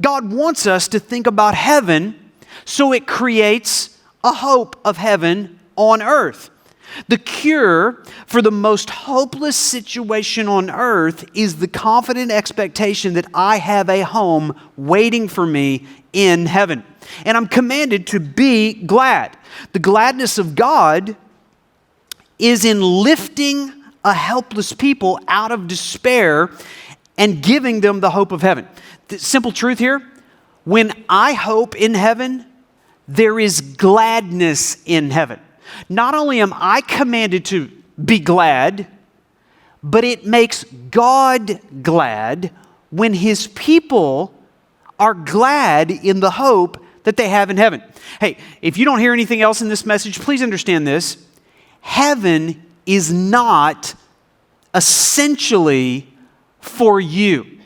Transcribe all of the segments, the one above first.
God wants us to think about heaven, so it creates a hope of heaven on earth. The cure for the most hopeless situation on earth is the confident expectation that I have a home waiting for me in heaven. And I'm commanded to be glad. The gladness of God is in lifting a helpless people out of despair and giving them the hope of heaven. The simple truth here, when I hope in heaven, there is gladness in heaven. Not only am I commanded to be glad, but it makes God glad when His people are glad in the hope that they have in heaven. Hey, if you don't hear anything else in this message, please understand this. Heaven is not essentially for you.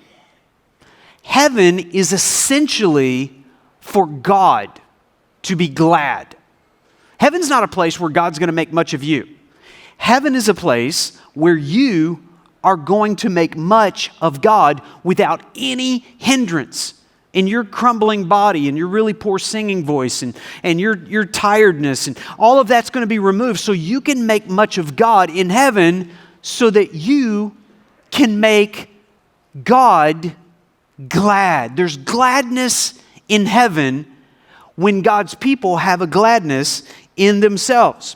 Heaven is essentially for God to be glad. Heaven's not a place where God's going to make much of you. Heaven is a place where you are going to make much of God without any hindrance in your crumbling body and your really poor singing voice and your tiredness, and all of that's going to be removed so you can make much of God in heaven so that you can make God glad. There's gladness in heaven when God's people have a gladness in themselves.